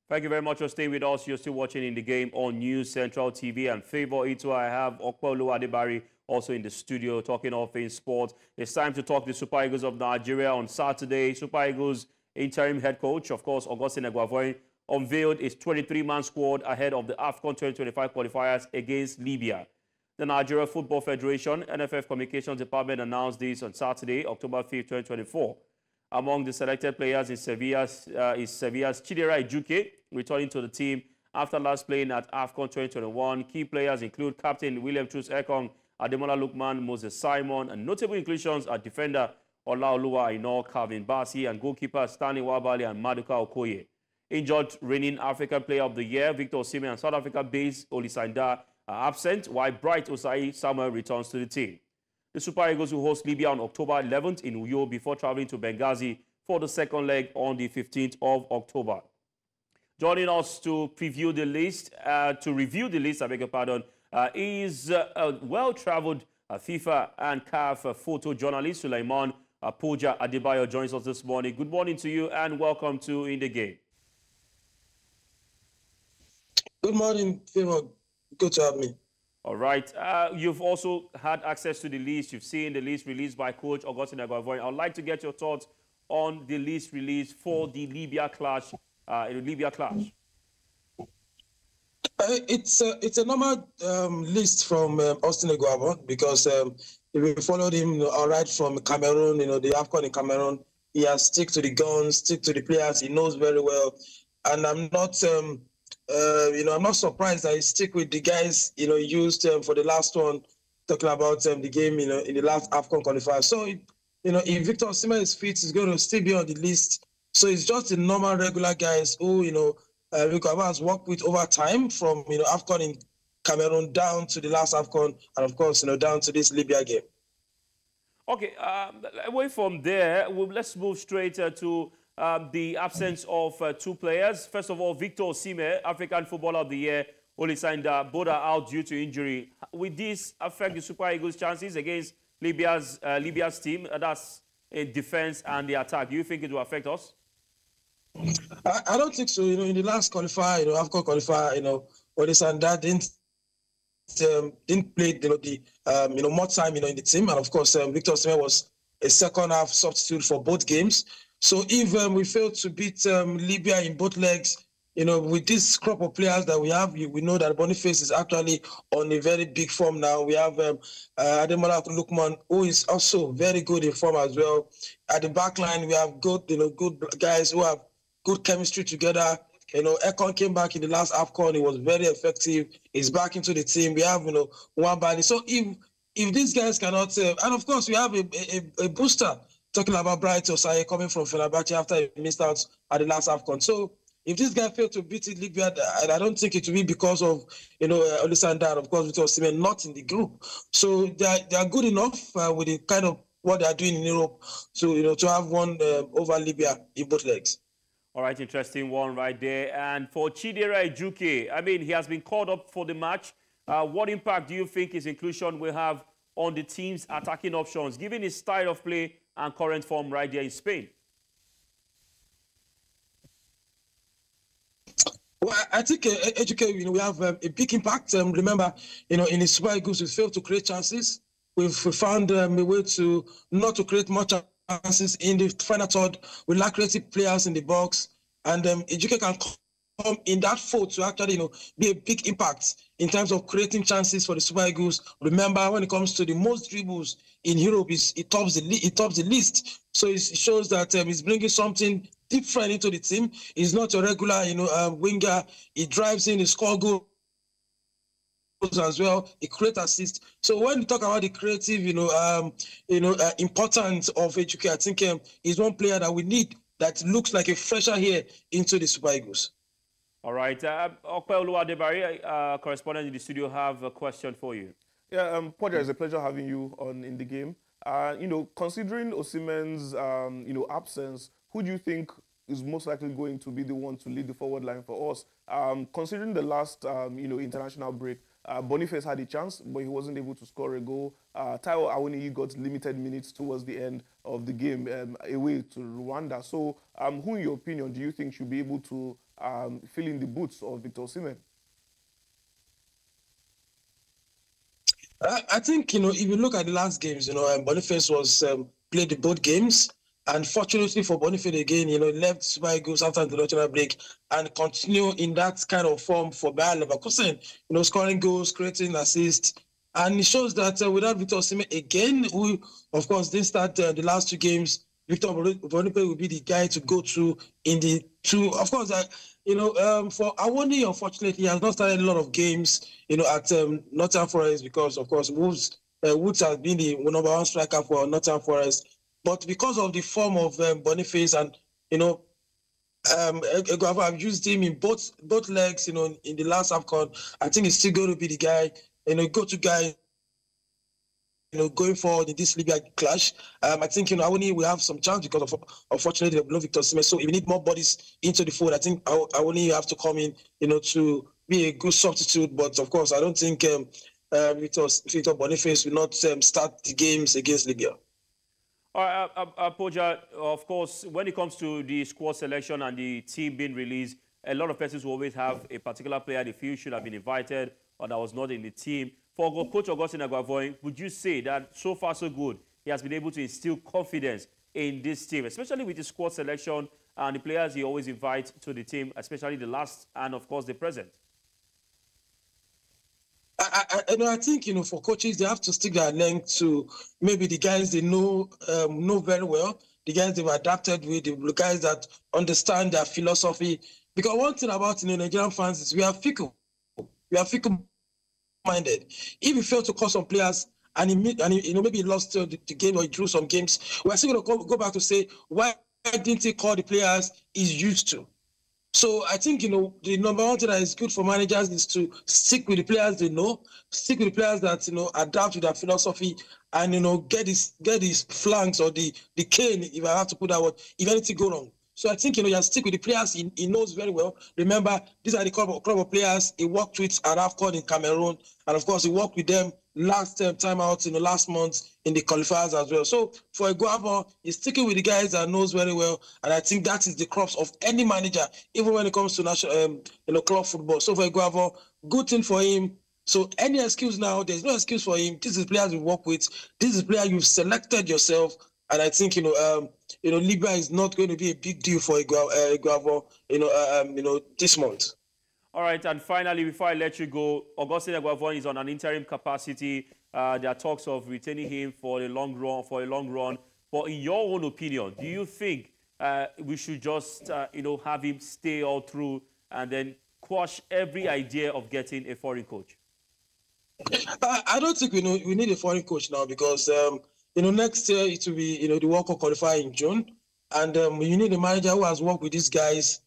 Thank you very much for staying with us. You're still watching In the Game on News Central TV and Favour Ito. I have Okpolo Adebari also in the studio talking all things sports. It's time to talk the Super Eagles of Nigeria on Saturday. Super Eagles interim head coach, of course, Augustine Eguavoen, unveiled his 23-man squad ahead of the AFCON 2025 qualifiers against Libya. The Nigeria Football Federation, NFF Communications Department announced this on Saturday, October 5, 2024. Among the selected players is Sevilla's Chidera Ejuike, returning to the team after last playing at AFCON 2021. Key players include Captain William Chus Ekong, Ademola Lookman, Moses Simon, and notable inclusions are defender Olaoluwa Aina, Calvin Bassey, and goalkeeper Stanley Wabali and Maduka Okoye. Injured reigning African Player of the Year, Victor Osimhen, and South Africa-based Olisanda are absent, while Bright Osai Samuel returns to the team. The Super Eagles will host Libya on October 11th in Uyo before traveling to Benghazi for the second leg on the 15th of October. Joining us to review the list, I beg your pardon, is a well-traveled FIFA and CAF photojournalist, Suleiman Poja Adebayo, joins us this morning. Good morning to you and welcome to In the Game. Good morning, Favour. Good to have me. All right. You've also had access to the list. You've seen the list released by Coach Augustine Eguavoen. I'd like to get your thoughts on the list released for the Libya clash. It's a normal list from Austin Eguavoen because we followed him all right from Cameroon. The AFCON in Cameroon. He has stick to the guns, stick to the players. He knows very well, and I'm not. I'm not surprised that he stick with the guys, he used for the last one, talking about the game, in the last AFCON qualifier. So, if Victor Osimhen is fit, he's going to still be on the list. So it's just the normal, regular guys who, Ejuikes has worked with over time from, AFCON in Cameroon down to the last AFCON and, of course, down to this Libya game. Okay, away from there, let's move straight to the absence of two players. First of all, Victor Osimhen, African Footballer of the Year, Olisanda, both are out due to injury. Will this affect the Super Eagles' chances against Libya's team? That's in defense and the attack. Do you think it will affect us? I don't think so. In the last qualifier, AFCON qualifier, Olisanda didn't play more time in the team, and of course Victor Osimhen was a second half substitute for both games. So if we fail to beat Libya in both legs, with this crop of players that we have, we know that Boniface is actually on a very big form now. We have Ademola Lookman, who is also very good in form as well. At the back line, we have good guys who have good chemistry together. Ekong came back in the last AFCON. He was very effective. He's back into the team. We have, Wabali. So if these guys cannot, and of course we have a booster. Talking about Bright Osai coming from Fenerbahce after he missed out at the last AFCON. So if this guy failed to beat Libya, I don't think it will be because of Olisanda, of course, Victor Osimhen not in the group. So they are good enough with the kind of what they are doing in Europe to have won over Libya in both legs. All right, interesting one right there. And for Chidera Ejuike, he has been called up for the match. What impact do you think his inclusion will have on the team's attacking options, given his style of play and current form right there in Spain? Well, I think Ejuike, we have a big impact. Remember, in the Super Eagles, we failed to create chances. We've found a way to not to create much chances in the final third. We lack creative players in the box, and Ejuike can come in that fold to actually, be a big impact in terms of creating chances for the Super Eagles. Remember, when it comes to the most dribbles in Europe, it tops the list. So it shows that he's bringing something different into the team. He's not a regular, winger. He drives in, he scores goals as well. He creates assists. So when we talk about the creative, importance of Ejuike, I think he's one player that we need that looks like a fresher here into the Super Eagles. All right. Okpolo Adebari, correspondent in the studio, have a question for you. Yeah, Poja, it's a pleasure having you on In the Game. Considering Osimhen's, absence, who do you think is most likely going to be the one to lead the forward line for us? Considering the last, international break, Boniface had a chance, but he wasn't able to score a goal. Taiwo Awoniyi got limited minutes towards the end of the game away to Rwanda. So who, in your opinion, do you think should be able to filling the boots of Victor Osimhen? I think, if you look at the last games, Boniface was played the both games. And fortunately for Boniface again, left Super Eagles after the international break and continue in that kind of form for Bayer Leverkusen, scoring goals, creating assists. And it shows that without Victor Osimhen again, who, of course, didn't start the last two games, Victor Boniface will be the guy to go to in the two. Of course, for Awodi, unfortunately, he has not started a lot of games, at Nottingham Forest because, of course, Woods has been the number one striker for Nottingham Forest. But because of the form of Boniface and, Eguavoen, I've used him in both legs, in the last AFCON. I think he's still going to be the guy, go-to guy, going forward in this Libya clash. I think, Awoni will have some chance because of, unfortunately, the Victor Osimhen. So if we need more bodies into the fold, I think Awoni have to come in, to be a good substitute. But, of course, I don't think Victor Boniface will not start the games against Libya. All right, Poja, of course, when it comes to the squad selection and the team being released, a lot of persons will always have a particular player they feel should have been invited or that was not in the team. For Coach Augustine Eguavoen, would you say that so far so good, he has been able to instill confidence in this team, especially with the squad selection and the players he always invites to the team, especially the last and, of course, the present? I think, for coaches, they have to stick their length to maybe the guys they know very well, the guys they've adapted with, the guys that understand their philosophy. Because one thing about Nigerian fans is we are fickle. We are fickle-minded. If you fail to call some players and maybe he lost the game or he drew some games, we're still going to go back to say, why didn't he call the players he's used to? So I think, the number one thing that is good for managers is to stick with the players they know, stick with the players that, adapt to their philosophy and, get his flanks or the cane, if I have to put that word, if anything go wrong. So I think, you have to stick with the players he knows very well. Remember, these are the club of players he worked with at AFCON in Cameroon. And, of course, he worked with them last time out last month in the qualifiers as well. So for Eguavoen, he's sticking with the guys that knows very well. And I think that is the crux of any manager, even when it comes to national, club football. So for Eguavoen, good thing for him. So any excuse now, there's no excuse for him. This is players you work with. This is player you've selected yourself. And I think, Libya is not going to be a big deal for Eguavoen, this month. All right, and finally, before I let you go, Augustine Eguavoen is on an interim capacity. There are talks of retaining him for a long run. But in your own opinion, do you think we should just, have him stay all through and then quash every idea of getting a foreign coach? I don't think we need a foreign coach now because, next year it will be, the World Cup qualifier in June. And you need a manager who has worked with these guys,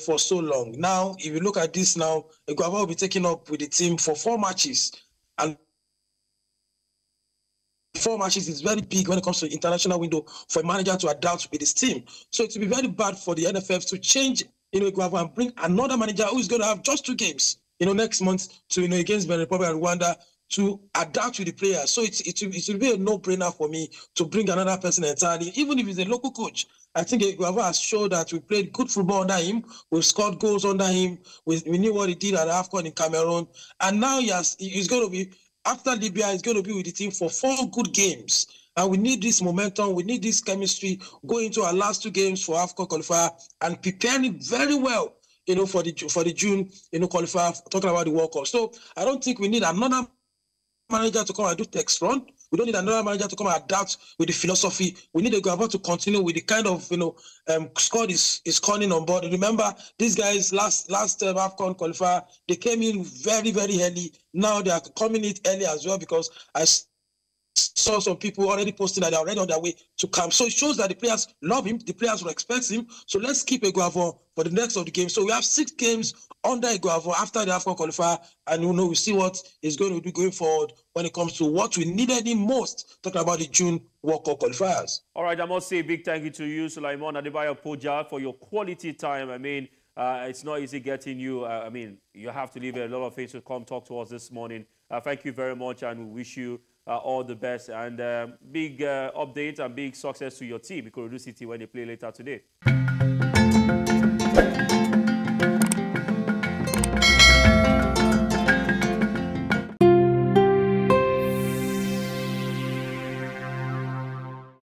for so long. Now, if you look at this now, Eguavoen will be taken up with the team for 4 matches. And 4 matches is very big when it comes to the international window for a manager to adapt with his team. So it will be very bad for the NFF to change, Eguavoen and bring another manager who is going to have just 2 games, next month to, against Benin Republic and Rwanda to adapt with the players. So it will be a no-brainer for me to bring another person entirely, even if he's a local coach. I think Eguavoen has showed that we played good football under him. We've scored goals under him. We knew what he did at AFCON in Cameroon. And now he's going to be, after Libya, he's going to be with the team for 4 good games. And we need this momentum. We need this chemistry going into our last 2 games for AFCON qualifier and preparing very well, for the June, qualifier, talking about the World Cup. So I don't think we need another manager to come and do text run. We don't need another manager to come and adapt with the philosophy. We need Eguavoen to continue with the kind of squad is calling on board. Remember, these guys last AFCON qualifier, they came in very, very early. Now they are coming in early as well because I saw some people already posting that they're already on their way to camp. So it shows that the players love him, the players will expect him. So let's keep Eguavoen for the next of the games. So we have 6 games under Eguavoen after the AFCON qualifier, and we see what he's going to do going forward when it comes to what we needed him most, talking about the June World Cup qualifiers. All right, I must say a big thank you to you, Sulaiman Adebayo Poja, for your quality time. I mean, it's not easy getting you. You have to leave a lot of things to come talk to us this morning. Thank you very much, and we wish you all the best and big update and big success to your team, Ikorodu City, when they play later today.